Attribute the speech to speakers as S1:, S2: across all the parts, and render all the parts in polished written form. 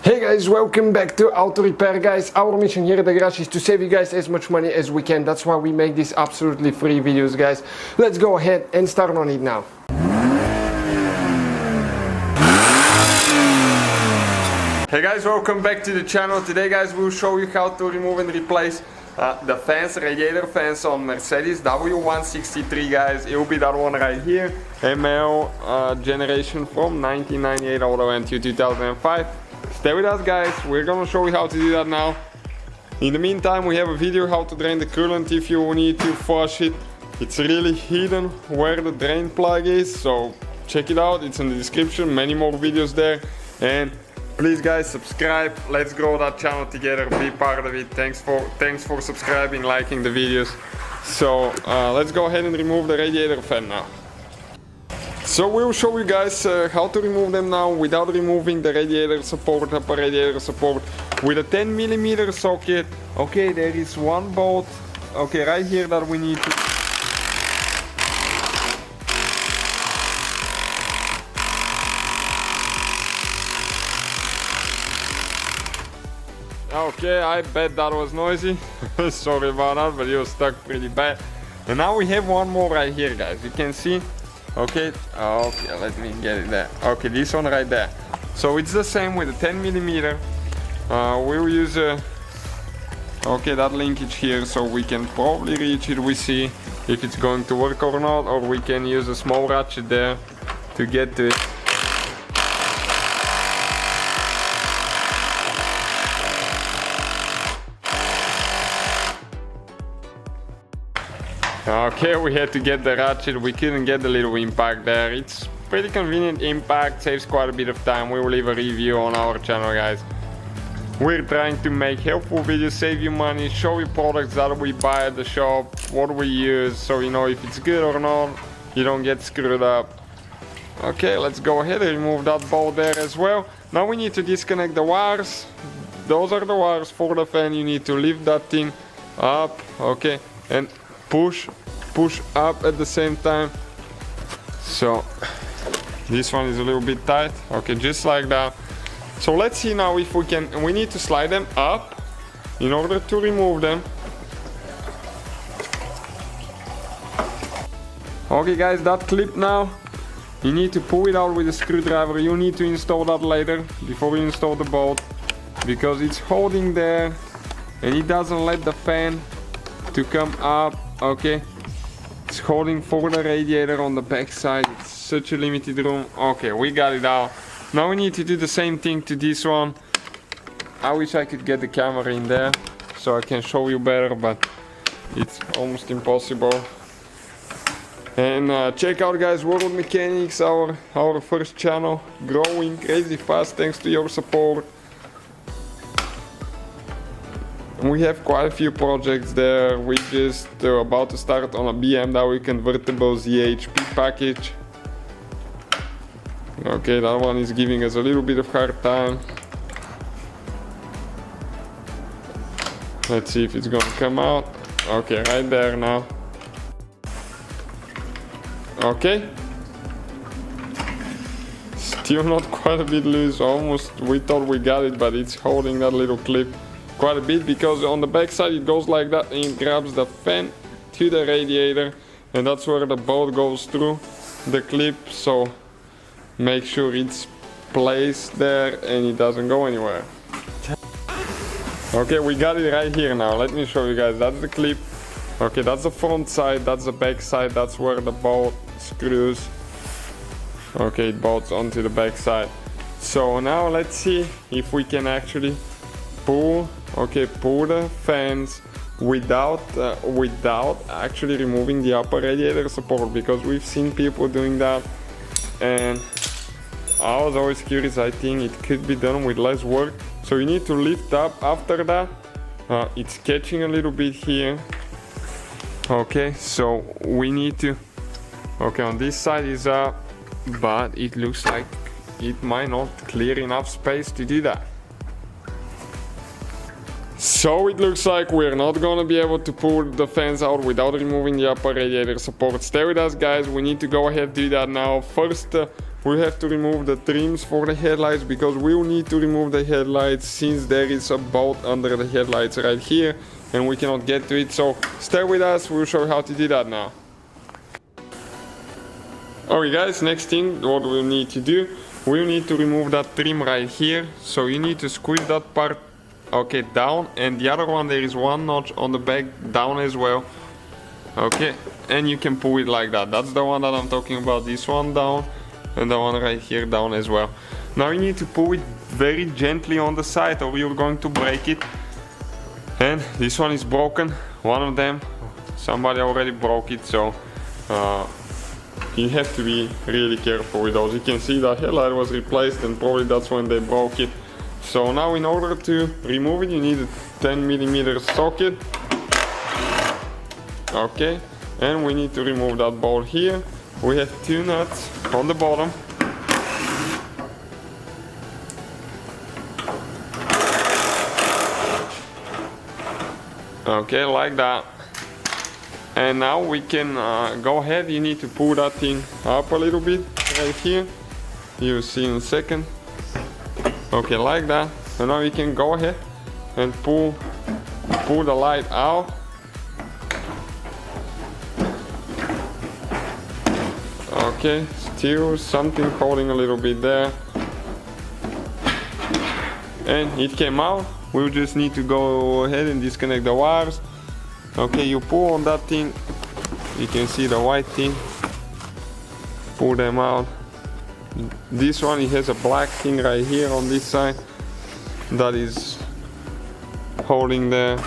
S1: Hey guys, welcome back to Auto Repair, guys. Our mission here at the garage is to save you guys as much money as we can. That's why we make these absolutely free videos, guys. Let's go ahead and start on it now. Hey guys, welcome back to the channel. Today, guys, we'll show you how to remove and replace the fans, radiator fans on Mercedes W163, guys. It will be that one right here, ML generation from 1998 all the way until 2005. Stay with us, guys. We're gonna show you how to do that now. In the meantime, we have a video how to drain the coolant if you need to flush it. It's really hidden where the drain plug is, so check it out. It's in the description. Many more videos there. And please, guys, subscribe. Let's grow that channel together. Be part of it. Thanks for subscribing, liking the videos. So let's go ahead and remove the radiator fan now. So we'll show you guys how to remove them now without removing the radiator support, upper radiator support, with a 10mm socket. Okay, there is one bolt, okay, right here that we need to... Okay, I bet that was noisy. Sorry about that, but it was stuck pretty bad. And now we have one more right here, guys. You can see. Okay, let me get it there. Okay, this one right there. So it's the same with a 10mm. We'll use that linkage here so we can probably reach it. We see if it's going to work or not, or we can use a small ratchet there to get to it. Okay, we had to get the ratchet. We couldn't get the little impact there. It's pretty convenient impact, saves quite a bit of time. We will leave a review on our channel, guys. We're trying to make helpful videos, save you money, show you products that we buy at the shop, what we use, so you know if it's good or not, you don't get screwed up. Okay, let's go ahead and remove that bolt there as well. Now we need to disconnect the wires. Those are the wires for the fan. You need to lift that thing up, okay, and push up at the same time. So this one is a little bit tight, okay, just like that. So let's see now if we can. We need to slide them up in order to remove them. Okay, guys, that clip now, you need to pull it out with a screwdriver. You need to install that later before you install the bolt, because it's holding there and it doesn't let the fan to come up. Okay, it's holding for the radiator on the back side. It's such a limited room. Okay, we got it out. Now we need to do the same thing to this one. I wish I could get the camera in there so I can show you better, but it's almost impossible. And check out, guys, World Mechanics, our first channel, growing crazy fast thanks to your support. We have quite a few projects there. We just about to start on a BMW convertible ZHP package. Okay, that one is giving us a little bit of hard time. Let's see if it's gonna come out. Okay, right there now. Okay. Still not quite a bit loose. Almost, we thought we got it, but it's holding that little clip quite a bit, because on the back side it goes like that and it grabs the fan to the radiator, and that's where the bolt goes through the clip. So make sure it's placed there and it doesn't go anywhere. Okay, we got it right here now. Let me show you guys. That's the clip. Okay, that's the front side, that's the back side, that's where the bolt screws. Okay, it bolts onto the back side. So now let's see if we can actually pull the fans without actually removing the upper radiator support, because we've seen people doing that and I was always curious. I think it could be done with less work. So you need to lift up after that. It's catching a little bit here. Okay, so we need to, okay, on this side is up, but it looks like it might not clear enough space to do that. So it looks like we're not gonna be able to pull the fans out without removing the upper radiator support. Stay with us, guys. We need to go ahead and do that now. First, we have to remove the trims for the headlights, because we will need to remove the headlights since there is a bolt under the headlights right here and we cannot get to it. So stay with us, we'll show you how to do that now. Alright guys, next thing what we'll need to do, we'll need to remove that trim right here. So you need to squeeze that part down, and the other one, there is one notch on the back down as well. Okay, and you can pull it like that. That's the one that I'm talking about, this one down and the one right here down as well. Now you need to pull it very gently on the side or you're going to break it. And this one is broken, one of them, somebody already broke it, so you have to be really careful with those. You can see the headlight was replaced and probably that's when they broke it. So now in order to remove it, you need a 10mm socket. Okay, and we need to remove that bolt here. We have two nuts on the bottom. Okay, like that. And now we can go ahead. You need to pull that thing up a little bit right here. You'll see in a second. Okay, like that. And now you can go ahead and pull the light out. Okay, still something holding a little bit there. And it came out. We'll just need to go ahead and disconnect the wires. Okay, you pull on that thing. You can see the white thing. Pull them out. This one, it has a black thing right here on this side that is holding there.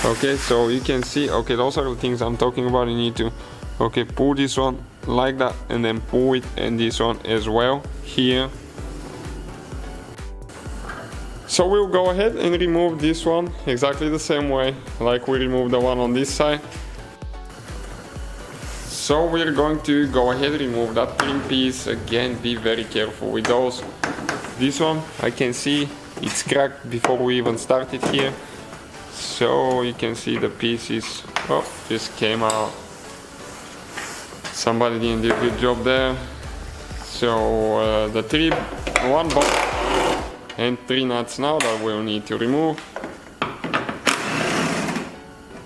S1: Okay, so you can see, okay, those are the things I'm talking about. You need to, okay, pull this one like that and then pull it, and this one as well here. So we'll go ahead and remove this one exactly the same way like we removed the one on this side. So we're going to go ahead and remove that trim piece. Again, be very careful with those. This one, I can see it's cracked before we even started here. So you can see the pieces, oh, just came out. Somebody didn't do a good job there. So the one bolt and 3 nuts now that we'll need to remove.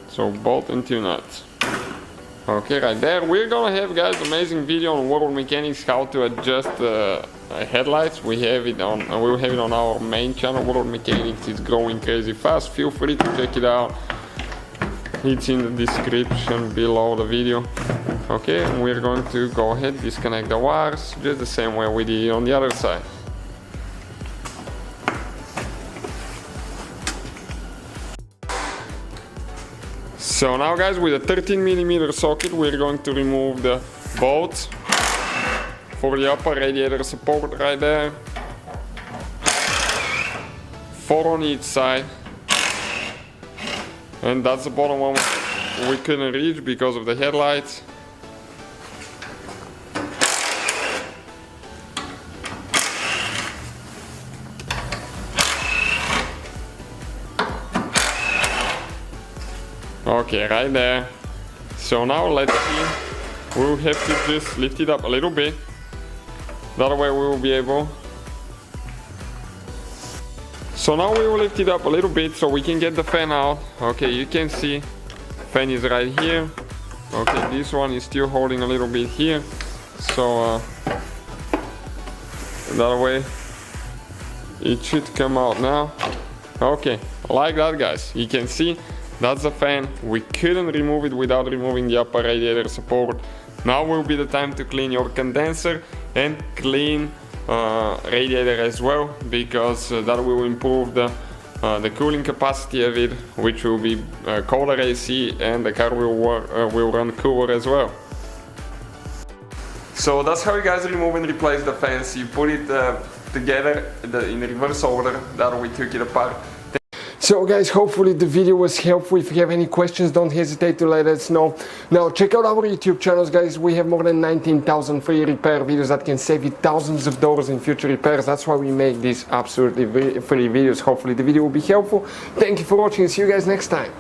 S1: So bolt and 2 nuts. Okay, right there. We're gonna have, guys, amazing video on World Mechanics, how to adjust headlights. We have it on, we'll have it on our main channel, World Mechanics. It's growing crazy fast. Feel free to check it out. It's in the description below the video. Okay, and we're going to go ahead, disconnect the wires, just the same way we did on the other side. So now, guys, with a 13mm socket, we're going to remove the bolts for the upper radiator support right there. 4 on each side. And that's the bottom one we couldn't reach because of the headlights. Okay, right there. So now let's see. We'll have to just lift it up a little bit. That way we will be able. So now we will lift it up a little bit so we can get the fan out. Okay, you can see fan is right here. Okay, this one is still holding a little bit here. So that way it should come out now. Okay, like that, guys. You can see that's the fan. We couldn't remove it without removing the upper radiator support. Now will be the time to clean your condenser and clean radiator as well, because that will improve the cooling capacity of it, which will be colder AC, and the car will run cooler as well. So that's how you guys remove and replace the fans. You put it together in reverse order that we took it apart. So guys, hopefully the video was helpful. If you have any questions, don't hesitate to let us know. Now check out our YouTube channels, guys. We have more than 19,000 free repair videos that can save you thousands of dollars in future repairs. That's why we make these absolutely free videos. Hopefully the video will be helpful. Thank you for watching. See you guys next time.